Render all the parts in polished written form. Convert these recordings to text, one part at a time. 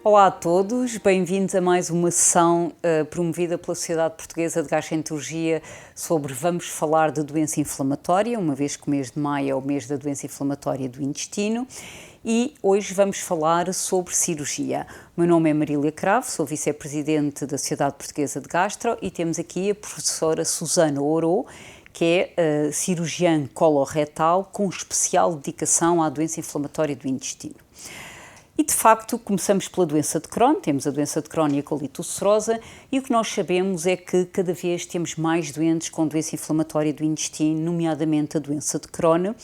Olá a todos, bem-vindos a mais uma sessão promovida pela Sociedade Portuguesa de Gastroenterologia sobre vamos falar de doença inflamatória, uma vez que o mês de maio é o mês da doença inflamatória do intestino, e hoje vamos falar sobre cirurgia. O meu nome é Marília Cravo, sou vice-presidente da Sociedade Portuguesa de Gastro e temos aqui a professora Susana Ouro, que é cirurgiã coloretal com especial dedicação à doença inflamatória do intestino. E, de facto, começamos pela doença de Crohn, temos a doença de Crohn e a colite ulcerosa, e o que nós sabemos é que cada vez temos mais doentes com doença inflamatória do intestino, nomeadamente a doença de Crohn,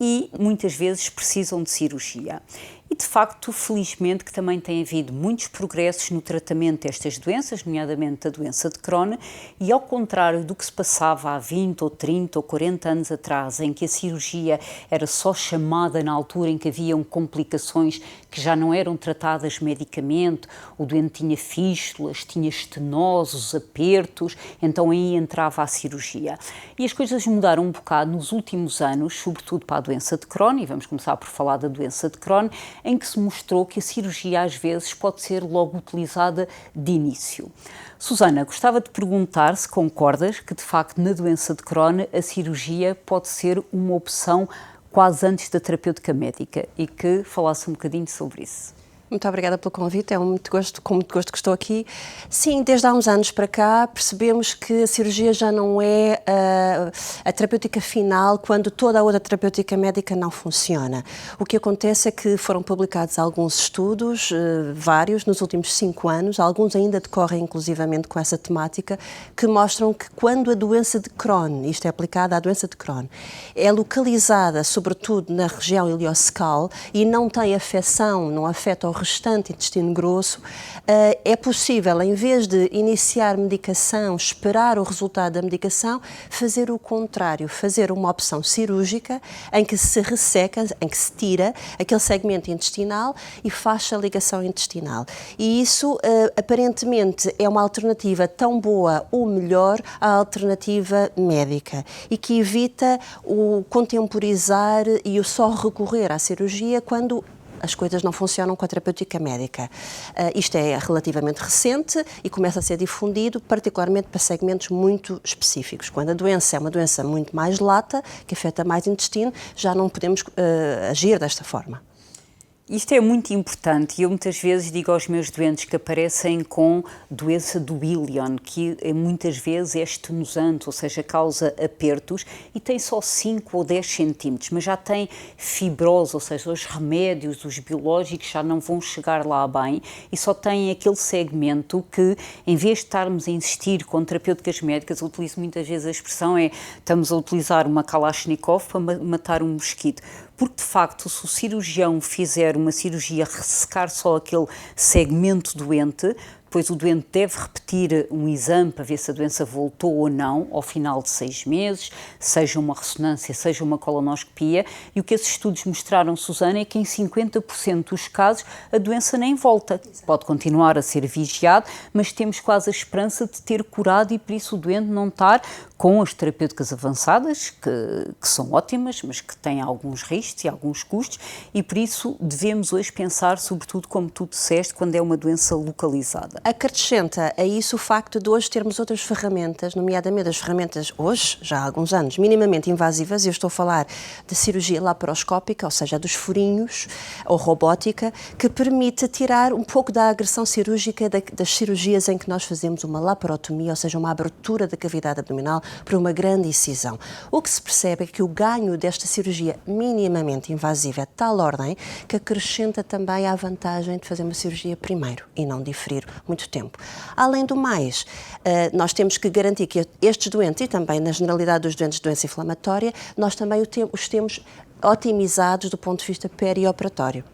e muitas vezes precisam de cirurgia. E, de facto, felizmente que também tem havido muitos progressos no tratamento destas doenças, nomeadamente a doença de Crohn, e ao contrário do que se passava há 20 ou 30 ou 40 anos atrás, em que a cirurgia era só chamada na altura em que haviam complicações que já não eram tratadas medicamente, o doente tinha fístulas, tinha estenoses, apertos, então aí entrava a cirurgia. E as coisas mudaram um bocado nos últimos anos, sobretudo para a doença de Crohn, e vamos começar por falar da doença de Crohn, em que se mostrou que a cirurgia às vezes pode ser logo utilizada de início. Susana, gostava de perguntar se concordas que de facto na doença de Crohn a cirurgia pode ser uma opção quase antes da terapêutica médica e que falasse um bocadinho sobre isso. Muito obrigada pelo convite, com muito gosto que estou aqui. Sim, desde há uns anos para cá percebemos que a cirurgia já não é a terapêutica final quando toda a outra terapêutica médica não funciona. O que acontece é que foram publicados alguns estudos, vários, nos últimos 5 anos, alguns ainda decorrem inclusivamente com essa temática, que mostram que quando a doença de Crohn, isto é aplicada à doença de Crohn, é localizada sobretudo na região ileocecal e não tem afecção, não afeta o restante intestino grosso, é possível, em vez de iniciar medicação, esperar o resultado da medicação, fazer o contrário, fazer uma opção cirúrgica em que se resseca, em que se tira aquele segmento intestinal e faz a ligação intestinal. E isso, aparentemente, é uma alternativa tão boa ou melhor à alternativa médica e que evita o contemporizar e o só recorrer à cirurgia quando as coisas não funcionam com a terapêutica médica. Isto é relativamente recente e começa a ser difundido, particularmente para segmentos muito específicos. Quando a doença é uma doença muito mais lata, que afeta mais o intestino, já não podemos agir desta forma. Isto é muito importante e eu muitas vezes digo aos meus doentes que aparecem com doença do íleon, que muitas vezes é estenosante, ou seja, causa apertos e tem só 5 ou 10 centímetros, mas já tem fibrose, ou seja, os remédios, os biológicos já não vão chegar lá bem e só tem aquele segmento que, em vez de estarmos a insistir com terapêuticas médicas, eu utilizo muitas vezes a expressão estamos a utilizar uma Kalashnikov para matar um mosquito. Porque, de facto, se o cirurgião fizer uma cirurgia ressecar só aquele segmento doente, depois o doente deve repetir um exame para ver se a doença voltou ou não ao final de 6 meses, seja uma ressonância, seja uma colonoscopia, e o que esses estudos mostraram, Susana, é que em 50% dos casos a doença nem volta. Pode continuar a ser vigiado, mas temos quase a esperança de ter curado e por isso o doente não estar com as terapêuticas avançadas, que são ótimas, mas que têm alguns riscos e alguns custos, e por isso devemos hoje pensar, sobretudo, como tu disseste, quando é uma doença localizada. Acrescenta a isso o facto de hoje termos outras ferramentas, nomeadamente as ferramentas hoje, já há alguns anos, minimamente invasivas, eu estou a falar de cirurgia laparoscópica, ou seja, dos furinhos, ou robótica, que permite tirar um pouco da agressão cirúrgica das cirurgias em que nós fazemos uma laparotomia, ou seja, uma abertura da cavidade abdominal para uma grande incisão. O que se percebe é que o ganho desta cirurgia minimamente invasiva é de tal ordem que acrescenta também a vantagem de fazer uma cirurgia primeiro e não diferir muito tempo. Além do mais, nós temos que garantir que estes doentes, e também na generalidade dos doentes de doença inflamatória, nós também os temos otimizados do ponto de vista perioperatório.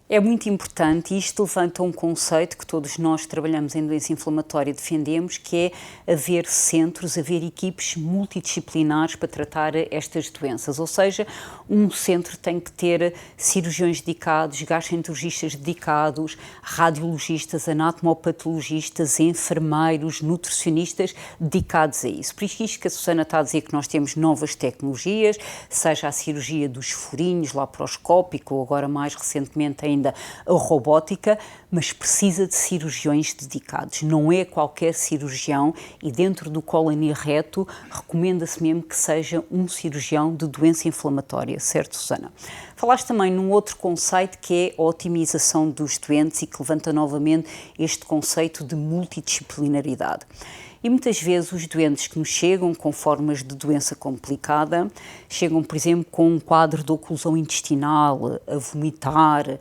É muito importante e isto levanta um conceito que todos nós que trabalhamos em doença inflamatória defendemos, que é haver centros, haver equipes multidisciplinares para tratar estas doenças. Ou seja, um centro tem que ter cirurgiões dedicados, gastroenterologistas dedicados, radiologistas, anatomopatologistas, enfermeiros, nutricionistas dedicados a isso. Por isso que a Susana está a dizer que nós temos novas tecnologias, seja a cirurgia dos furinhos, laparoscópico, ou agora mais recentemente a ainda a robótica, mas precisa de cirurgiões dedicados. Não é qualquer cirurgião e dentro do cólon e reto recomenda-se mesmo que seja um cirurgião de doença inflamatória, certo, Susana? Falaste também num outro conceito que é a otimização dos doentes e que levanta novamente este conceito de multidisciplinaridade. E muitas vezes os doentes que nos chegam com formas de doença complicada, chegam, por exemplo, com um quadro de oclusão intestinal, a vomitar,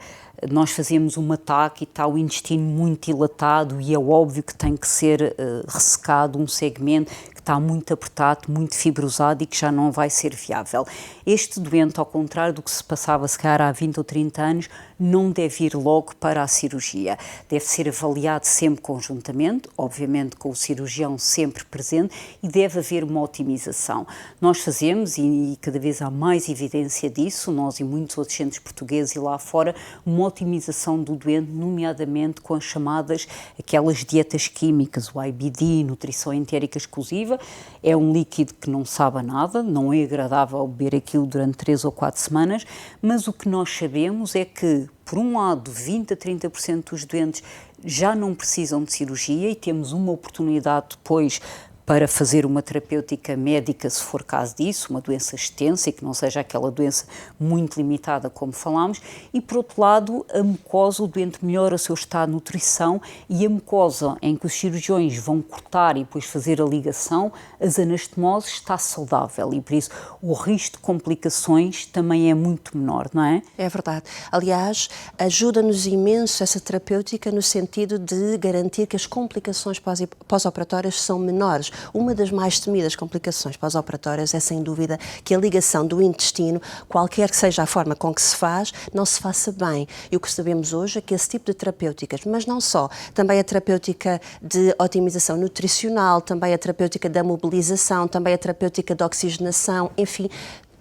nós fazemos um ataque e está o intestino muito dilatado e é óbvio que tem que ser ressecado um segmento que está muito apertado, muito fibrosado e que já não vai ser viável. Este doente, ao contrário do que se passava se calhar há 20 ou 30 anos, não deve ir logo para a cirurgia. Deve ser avaliado sempre conjuntamente, obviamente com o cirurgião sempre presente, e deve haver uma otimização. Nós fazemos, e cada vez há mais evidência disso, nós e muitos outros centros portugueses e lá fora, uma otimização do doente, nomeadamente com as chamadas, aquelas dietas químicas, o IBD, nutrição entérica exclusiva. É um líquido que não sabe a nada, não é agradável beber aquilo durante 3 ou 4 semanas, mas o que nós sabemos é que, por um lado, 20 a 30% dos doentes já não precisam de cirurgia e temos uma oportunidade depois para fazer uma terapêutica médica, se for caso disso, uma doença extensa e que não seja aquela doença muito limitada como falámos, e por outro lado a mucosa, o doente melhora o seu estado de nutrição e a mucosa em que os cirurgiões vão cortar e depois fazer a ligação, as anastomoses, está saudável e por isso o risco de complicações também é muito menor, não é? É verdade. Aliás, ajuda-nos imenso essa terapêutica no sentido de garantir que as complicações pós-operatórias são menores. Uma das mais temidas complicações pós-operatórias é, sem dúvida, que a ligação do intestino, qualquer que seja a forma com que se faz, não se faça bem. E o que sabemos hoje é que esse tipo de terapêuticas, mas não só, também a terapêutica de otimização nutricional, também a terapêutica da mobilização, também a terapêutica de oxigenação, enfim,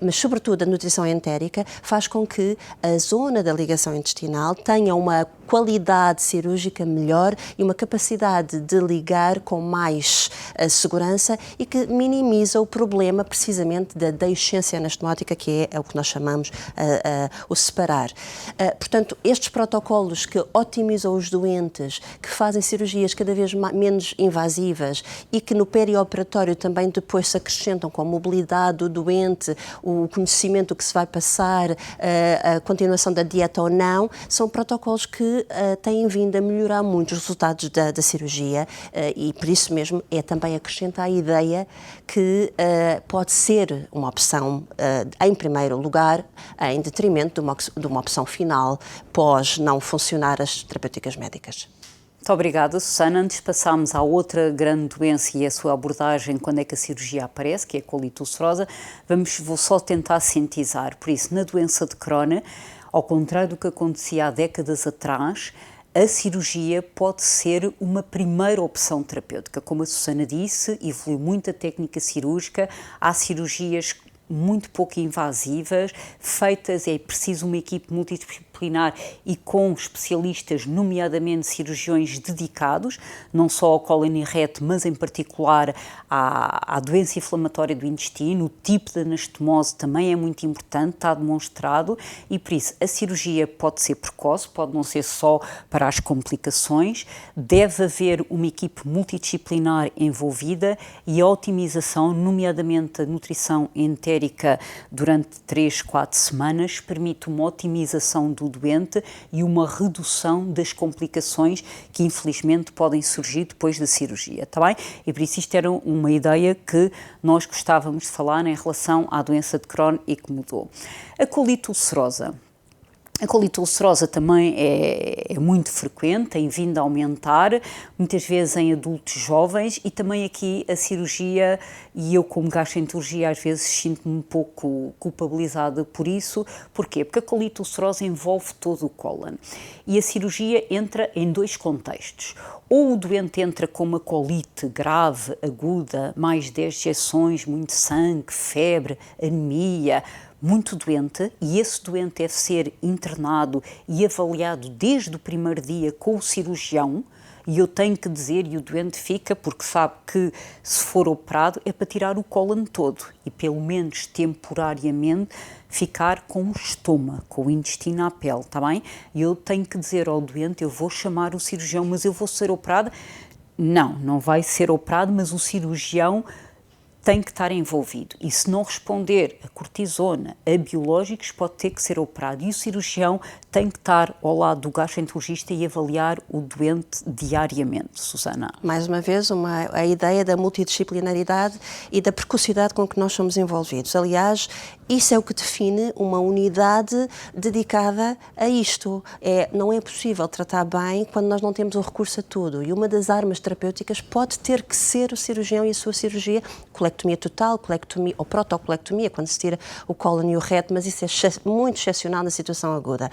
mas sobretudo a nutrição entérica, faz com que a zona da ligação intestinal tenha uma qualidade cirúrgica melhor e uma capacidade de ligar com mais segurança e que minimiza o problema precisamente da deiscência anastomótica, que é o que nós chamamos o separar. Portanto, estes protocolos que otimizam os doentes, que fazem cirurgias cada vez menos invasivas e que no perioperatório também depois se acrescentam com a mobilidade do doente, o conhecimento que se vai passar, a continuação da dieta ou não, são protocolos que têm vindo a melhorar muito os resultados da cirurgia e por isso mesmo é também acrescentar a ideia que pode ser uma opção em primeiro lugar, em detrimento de uma opção final pós não funcionar as terapêuticas médicas. Muito obrigada, Susana. Antes passámos à outra grande doença e a sua abordagem quando é que a cirurgia aparece, que é a colite ulcerosa. Vou só tentar sintetizar. Por isso, na doença de Crohn, ao contrário do que acontecia há décadas atrás, a cirurgia pode ser uma primeira opção terapêutica. Como a Susana disse, evoluiu muito a técnica cirúrgica, há cirurgias muito pouco invasivas, feitas, é preciso uma equipe multidisciplinar e com especialistas, nomeadamente cirurgiões dedicados, não só ao cólon e reto, mas em particular à doença inflamatória do intestino. O tipo de anastomose também é muito importante, está demonstrado, e por isso a cirurgia pode ser precoce, pode não ser só para as complicações, deve haver uma equipe multidisciplinar envolvida e a otimização, nomeadamente a nutrição entérica durante 3, 4 semanas, permite uma otimização do doente e uma redução das complicações que infelizmente podem surgir depois da cirurgia, está bem? E por isso isto era uma ideia que nós gostávamos de falar em relação à doença de Crohn e que mudou. A colite ulcerosa. A colite ulcerosa também é muito frequente, tem vindo a aumentar, muitas vezes em adultos jovens, e também aqui a cirurgia, e eu como gastroenterologia às vezes sinto-me um pouco culpabilizada por isso. Porquê? Porque a colite ulcerosa envolve todo o cólon e a cirurgia entra em 2 contextos. Ou o doente entra com uma colite grave, aguda, mais 10 injeções, muito sangue, febre, anemia, muito doente, e esse doente deve ser internado e avaliado desde o primeiro dia com o cirurgião, e eu tenho que dizer, e o doente fica, porque sabe que se for operado é para tirar o cólon todo e pelo menos temporariamente ficar com o estômago, com o intestino à pele, está bem? E eu tenho que dizer ao doente, eu vou chamar o cirurgião, mas eu vou ser operada? Não, não vai ser operado, mas o cirurgião tem que estar envolvido e se não responder a cortisona, a biológicos, pode ter que ser operado e o cirurgião tem que estar ao lado do gastroenterologista e avaliar o doente diariamente. Susana. Mais uma vez, a ideia da multidisciplinaridade e da precocidade com que nós somos envolvidos. Aliás, isso é o que define uma unidade dedicada a isto. Não é possível tratar bem quando nós não temos o recurso a tudo e uma das armas terapêuticas pode ter que ser o cirurgião e a sua cirurgia, colectomia total, colectomia ou protocolectomia, quando se tira o cólon e o reto, mas isso é muito excepcional na situação aguda.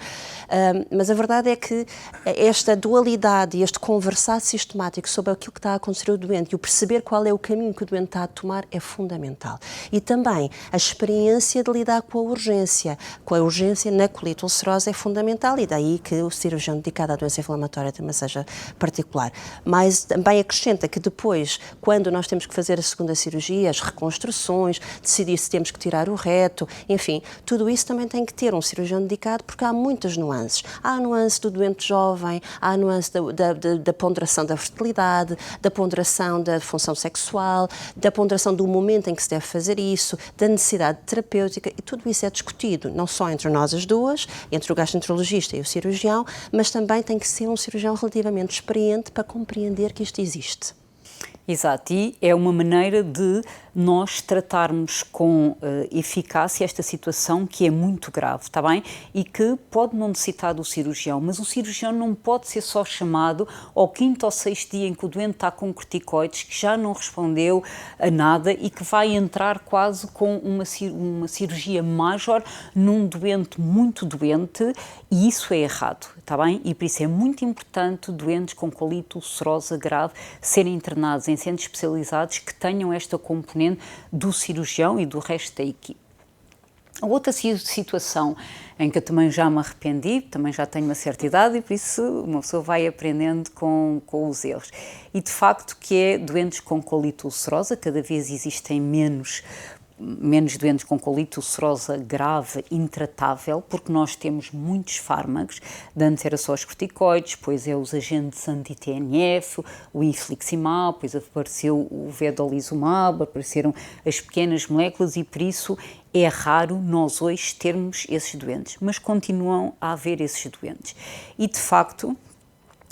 Mas a verdade é que esta dualidade e este conversar sistemático sobre aquilo que está a acontecer ao doente e o perceber qual é o caminho que o doente está a tomar é fundamental. E também a experiência de lidar com a urgência na colite ulcerosa é fundamental e daí que o cirurgião dedicado à doença inflamatória também seja particular. Mas também acrescenta que depois, quando nós temos que fazer a segunda cirurgia, as reconstruções, decidir se temos que tirar o reto, enfim, tudo isso também tem que ter um cirurgião dedicado porque há muitas nuances. Há a nuance do doente jovem, há a nuance da ponderação da fertilidade, da ponderação da função sexual, da ponderação do momento em que se deve fazer isso, da necessidade terapêutica e tudo isso é discutido, não só entre nós as duas, entre o gastroenterologista e o cirurgião, mas também tem que ser um cirurgião relativamente experiente para compreender que isto existe. Exato, e é uma maneira de nós tratarmos com eficácia esta situação que é muito grave, está bem? E que pode não necessitar do cirurgião, mas o cirurgião não pode ser só chamado ao 5º ou 6º dia em que o doente está com corticoides, que já não respondeu a nada e que vai entrar quase com uma cirurgia major num doente muito doente e isso é errado, está bem? E por isso é muito importante doentes com colite ulcerosa grave serem internados em centros especializados que tenham esta componente do cirurgião e do resto da equipe. A outra situação em que eu também já me arrependi, também já tenho uma certa idade e por isso uma pessoa vai aprendendo com os erros. E de facto que é doentes com colite ulcerosa, cada vez existem menos doentes com colite ulcerosa grave, intratável, porque nós temos muitos fármacos, de antes era só os corticoides, depois é os agentes anti-TNF, o infliximab, depois apareceu o vedolizumab, apareceram as pequenas moléculas e por isso é raro nós hoje termos esses doentes, mas continuam a haver esses doentes. E de facto,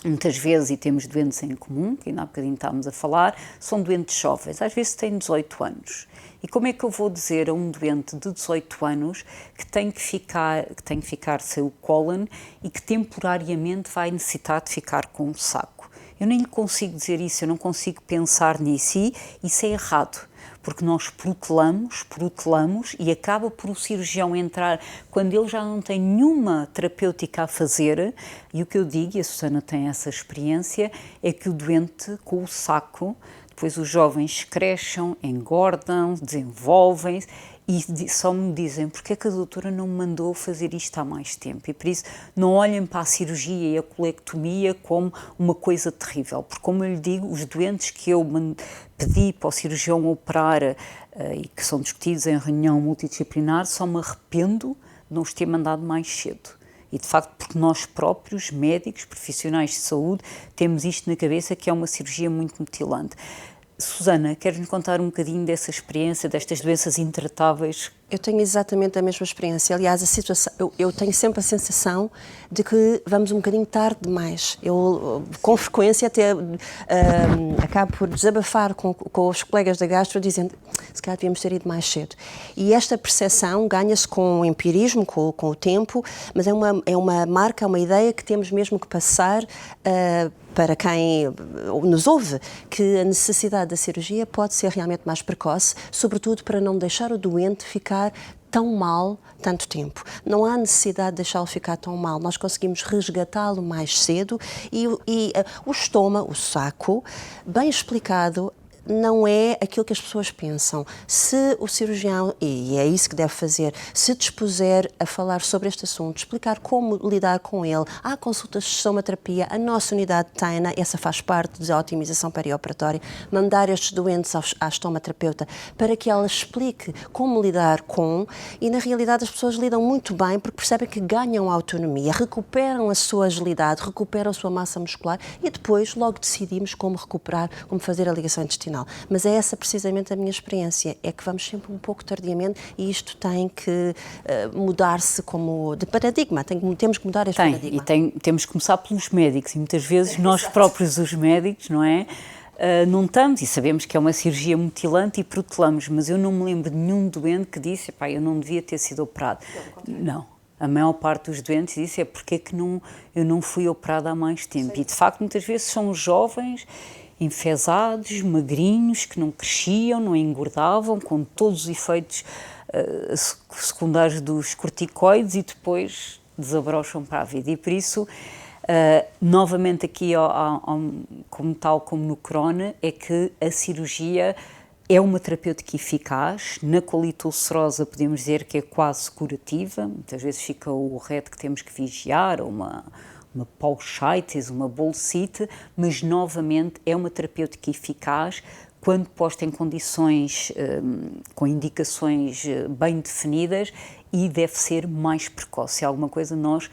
muitas vezes, e temos doentes em comum, que ainda há bocadinho estávamos a falar, são doentes jovens, às vezes têm 18 anos. E como é que eu vou dizer a um doente de 18 anos que tem que ficar sem o cólon e que temporariamente vai necessitar de ficar com um saco? Eu nem lhe consigo dizer isso, eu não consigo pensar nisso e isso é errado. Porque nós protelamos e acaba por o cirurgião entrar quando ele já não tem nenhuma terapêutica a fazer e o que eu digo, e a Susana tem essa experiência, é que o doente com o saco, depois os jovens crescem, engordam, desenvolvem-se e só me dizem porque é que a doutora não me mandou fazer isto há mais tempo e por isso não olhem para a cirurgia e a colectomia como uma coisa terrível, porque como eu lhe digo, os doentes que eu pedi para o cirurgião operar e que são discutidos em reunião multidisciplinar, só me arrependo de não os ter mandado mais cedo. E de facto porque nós próprios, médicos, profissionais de saúde, temos isto na cabeça que é uma cirurgia muito mutilante. Susana, queres-nos contar um bocadinho dessa experiência, destas doenças intratáveis? Eu tenho exatamente a mesma experiência. Aliás, a situação, eu tenho sempre a sensação de que vamos um bocadinho tarde demais. Eu, com frequência, até acabo por desabafar com os colegas da gastro, dizendo se calhar devíamos ter ido mais cedo. E esta percepção ganha-se com o empirismo, com o tempo, mas é uma marca, é uma ideia que temos mesmo que passar para quem nos ouve, que a necessidade da cirurgia pode ser realmente mais precoce, sobretudo para não deixar o doente ficar tão mal tanto tempo. Não há necessidade de deixá-lo ficar tão mal. Nós conseguimos resgatá-lo mais cedo e o estômago, o saco, bem explicado, não é aquilo que as pessoas pensam. Se o cirurgião, e é isso que deve fazer, se dispuser a falar sobre este assunto, explicar como lidar com ele, há consultas de estomaterapia, a nossa unidade tem, essa faz parte da otimização perioperatória, mandar estes doentes à estomaterapeuta para que ela explique como lidar com, e na realidade as pessoas lidam muito bem porque percebem que ganham autonomia, recuperam a sua agilidade, recuperam a sua massa muscular e depois logo decidimos como recuperar, como fazer a ligação intestinal. Mas é essa precisamente a minha experiência, é que vamos sempre um pouco tardiamente e isto tem que mudar-se como de paradigma, temos que mudar este paradigma. E temos que começar pelos médicos e muitas vezes nós próprios, os médicos, não é? Não estamos e sabemos que é uma cirurgia mutilante e protelamos, mas eu não me lembro de nenhum doente que disse, pá, eu não devia ter sido operado. Não. A maior parte dos doentes disse porque é que eu não fui operada há mais tempo. Sim. E de facto muitas vezes são jovens, enfesados, magrinhos, que não cresciam, não engordavam, com todos os efeitos secundários dos corticoides e depois desabrocham para a vida. E por isso, novamente aqui, tal como no Crohn, é que a cirurgia é uma terapêutica eficaz. Na colite ulcerosa podemos dizer que é quase curativa, muitas vezes fica o reto que temos que vigiar, ou uma pouchitis, uma bolsite, mas novamente é uma terapêutica eficaz quando posta em condições, com indicações bem definidas e deve ser mais precoce. Se há alguma coisa, nós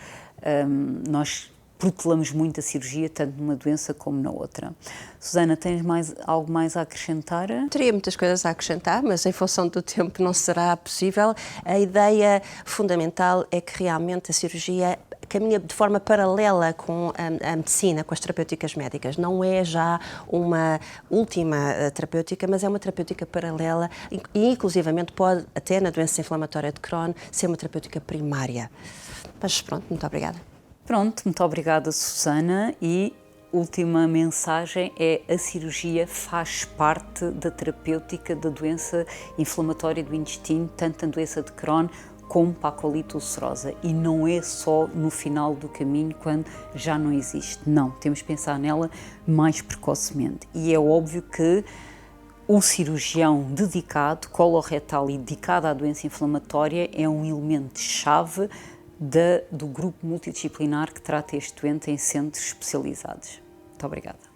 protelamos muito a cirurgia, tanto numa doença como na outra. Susana, tens algo mais a acrescentar? Teria muitas coisas a acrescentar, mas em função do tempo não será possível. A ideia fundamental é que realmente a cirurgia caminha de forma paralela com a medicina, com as terapêuticas médicas. Não é já uma última terapêutica, mas é uma terapêutica paralela e inclusivamente pode, até na doença inflamatória de Crohn, ser uma terapêutica primária. Mas pronto, muito obrigada. Pronto, muito obrigada, Susana. E última mensagem é: a cirurgia faz parte da terapêutica da doença inflamatória do intestino, tanto na doença de Crohn como para a colite ulcerosa. E não é só no final do caminho, quando já não existe. Não, temos que pensar nela mais precocemente. E é óbvio que o cirurgião dedicado, coloretal e dedicado à doença inflamatória, é um elemento-chave do grupo multidisciplinar que trata este doente em centros especializados. Muito obrigada.